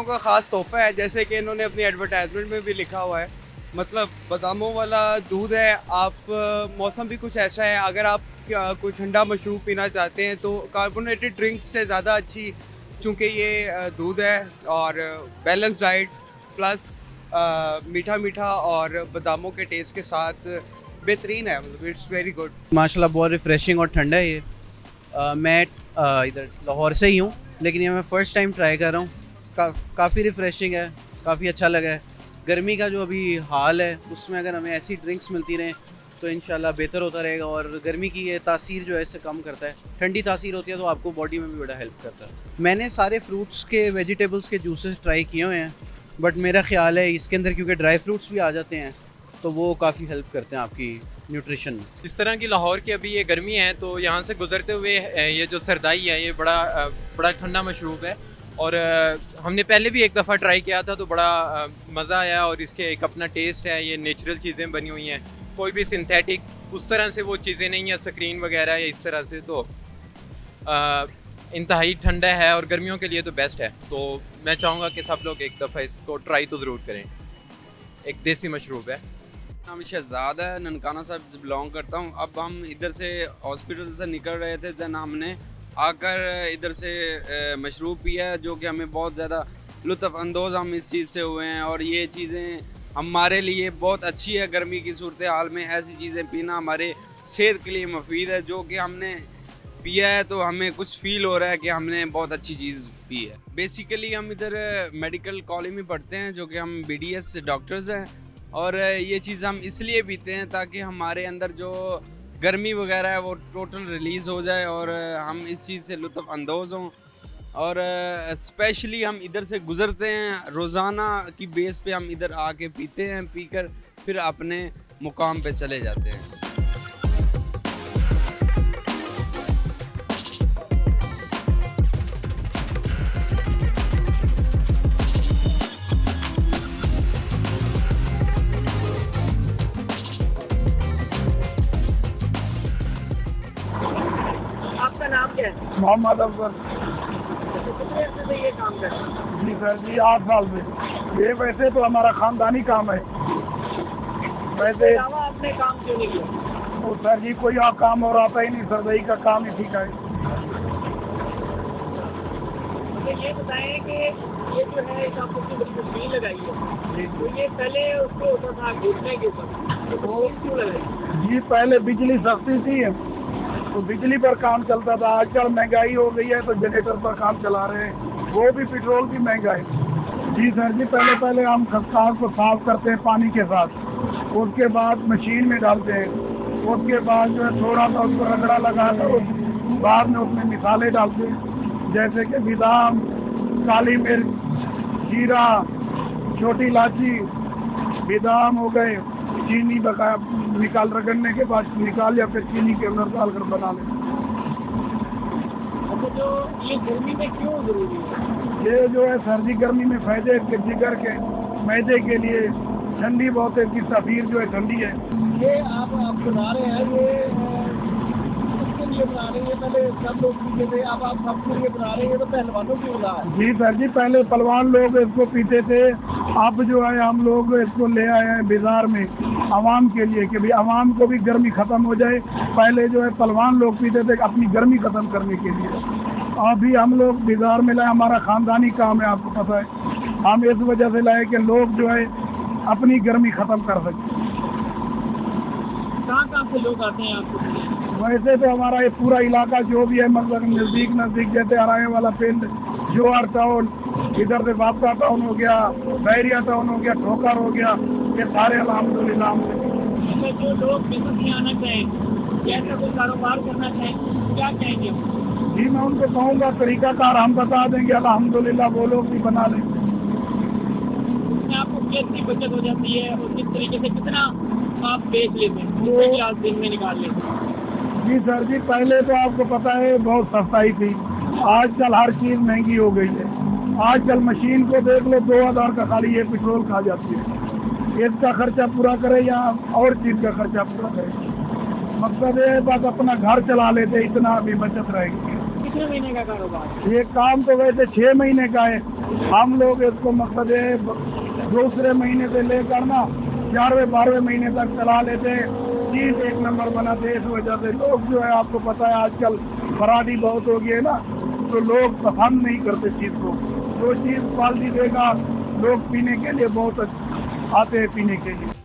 गर्मियों का ख़ास तोहफ़ा है, जैसे कि इन्होंने अपनी एडवर्टाइजमेंट में भी लिखा हुआ है। मतलब बादामों वाला दूध है। आप मौसम भी कुछ ऐसा है, अगर आप कोई ठंडा मशरूब पीना चाहते हैं तो कार्बोनेटेड ड्रिंक से ज़्यादा अच्छी, चूँकि ये दूध है और बैलेंस डाइट प्लस मीठा मीठा और बादामों के टेस्ट के साथ बेहतरीन है। मतलब इट्स वेरी गुड। माशाल्लाह बहुत रिफ़्रेशिंग और ठंडा है ये। मैं इधर लाहौर से ही हूँ, लेकिन ये मैं फ़र्स्ट टाइम ट्राई कर रहा हूँ। काफ़ी रिफ़्रेशिंग है, काफ़ी अच्छा लगा है। गर्मी का जो अभी हाल है उसमें अगर हमें ऐसी ड्रिंक्स मिलती रहें तो इंशाल्लाह बेहतर होता रहेगा, और गर्मी की ये तासीर जो है इससे कम करता है। ठंडी तासीर होती है तो आपको बॉडी में भी बड़ा हेल्प करता है। मैंने सारे फ्रूट्स के वेजिटेबल्स के जूसेस ट्राई किए हुए हैं, बट मेरा ख्याल है इसके अंदर क्योंकि ड्राई फ्रूट्स भी आ जाते हैं तो वो काफ़ी हेल्प करते हैं आपकी न्यूट्रिशन में। जिस तरह की लाहौर की अभी ये गर्मी है, तो यहाँ से गुजरते हुए ये जो सरदाई है ये बड़ा ठंडा मशरूब है। और हमने पहले भी एक दफ़ा ट्राई किया था तो बड़ा मज़ा आया, और इसके एक अपना टेस्ट है। ये नेचुरल चीज़ें बनी हुई हैं, कोई भी सिंथेटिक उस तरह से वो चीज़ें नहीं है, स्क्रीन वगैरह या इस तरह से। तो इंतहाई ठंडा है और गर्मियों के लिए तो बेस्ट है। तो मैं चाहूँगा कि सब लोग एक दफ़ा इसको ट्राई तो ज़रूर करें। एक देसी मशरूब है। नाम शहजाद है, ननकाना साहब से बिलोंग करता हूँ। अब हम इधर से हॉस्पिटल से निकल रहे थे, जन हमने आकर इधर से मशरूब पिया है, जो कि हमें बहुत ज़्यादा लुत्फ़ अंदोज़ हम इस चीज़ से हुए हैं। और ये चीज़ें हमारे लिए बहुत अच्छी है। गर्मी की सूरत हाल में ऐसी चीज़ें पीना हमारे सेहत के लिए मुफीद है। जो कि हमने पिया है तो हमें कुछ फ़ील हो रहा है कि हमने बहुत अच्छी चीज़ पी है। बेसिकली हम इधर मेडिकल कॉलेज में पढ़ते हैं, जो कि हम BDS डॉक्टर्स हैं। और ये चीज़ हम इसलिए पीते हैं ताकि हमारे अंदर जो गर्मी वगैरह है वो टोटल रिलीज़ हो जाए और हम इस चीज़ से लुत्फ़ अंदोज़ हों। और स्पेशली हम इधर से गुज़रते हैं, रोज़ाना की बेस पे हम इधर आके पीते हैं, पीकर फिर अपने मुकाम पे चले जाते हैं। आपका नाम क्या है? मोहम्मद अफजल। कितने अर्से से ये काम कर रहे हैं? जी सर जी, 8 साल से। ये वैसे तो हमारा खानदानी काम है। इसके वैसे अलावा आपने काम क्यों नहीं किया? तो सर जी कोई और काम और आता ही नहीं, सरदई का काम ही ठीक है। मुझे ये बताएं कि ये जो है इस आपको बड़ी मशीन लगाई है, जी तो ये पहले उसको होता था घुटने के ऊपर, ये मशीन क्यों लगाई? जी पहले बिजली सस्ती थी तो बिजली पर काम चलता था। आजकल महंगाई हो गई है तो जनरेटर पर काम चला रहे हैं, वो भी पेट्रोल भी महंगा है। जी सर जी, पहले हम खसखस को साफ करते हैं पानी के साथ, उसके बाद मशीन में डालते हैं, उसके बाद जो है थोड़ा सा उसको रगड़ा लगाकर बाद में उसमें मिसाले डालते हैं, जैसे कि बादाम, काली मिर्च, जीरा, छोटी इलायची, बादाम हो गए, चीनी बकाया निकाल रगड़ने के बाद निकाल या फिर चीनी के अंदर डालकर बना लें। तो जो ये गर्मी में क्यों जरूरी है? ये जो है सर्दी गर्मी में फायदे के जिगर के मैदे के लिए, ठंडी बहुत है, इसकी तफीर जो है ठंडी है। ये आप बना रहे हैं, ये किसके लिए बना रहे हैं? पहले सब लोग पीते थे, अब आप सबके लिए बना रहे हैं, तो पहलवानों की बना है। जी सर जी, पहले पहलवान लोग इसको पीते थे, अब जो है हम लोग इसको ले आए हैं बाजार में आवाम के लिए कि भाई आवाम को भी गर्मी ख़त्म हो जाए। पहले जो है पहलवान लोग पीते थे अपनी गर्मी ख़त्म करने के लिए, अभी हम लोग बाजार में लाए। हमारा ख़ानदानी काम है, आपको पता है। हम इस वजह से लाए कि लोग जो है अपनी गर्मी ख़त्म कर सकें। कहाँ से लोग आते हैं आपको? वैसे तो हमारा ये पूरा इलाका जो भी है, मतलब नज़दीक जैसे अराए वाला पिंड, जोहर टाउन, इधर से वापसा टाउन हो गया, बैरिया टाउन हो गया, ठोकर हो गया, ये सारे अल्हम्दुलिल्लाह। जो लोग बिजनेस में आना चाहें या ऐसा कोई कारोबार करना चाहें, क्या कहेंगे? जी मैं उनको कहूँगा तरीकाकार हम बता देंगे, अल्हम्दुलिल्लाह वो लोग भी बना लें। इसमें आपको कितनी बचत हो जाती है और किस तरीके से कितना आप बेच लेते हैं, कितने गिलास दिन में निकाल लेते हैं? जी सर जी, पहले तो आपको पता है बहुत सस्ताई थी, आजकल हर चीज़ महंगी हो गई है। आजकल मशीन को देख लो, 2000 का खाली ये पेट्रोल खा जाती है। इसका खर्चा पूरा करे या और चीज़ का खर्चा पूरा करे, मकसद है बस अपना घर चला लेते, इतना भी बचत रहेगी। कितने महीने का कारोबार? ये काम तो वैसे 6 महीने का है, हम लोग इसको मकसद है दूसरे महीने से लेकर ना 11वें 12वें महीने तक चला लेते हैं। चीज एक नंबर बनाते, इस वजह से लोग जो है आपको पता है आजकल फराडी बहुत हो गई है ना, तो लोग पसंद नहीं करते चीज को। जो चीज क्वालिटी देगा लोग पीने के लिए बहुत आते हैं पीने के लिए।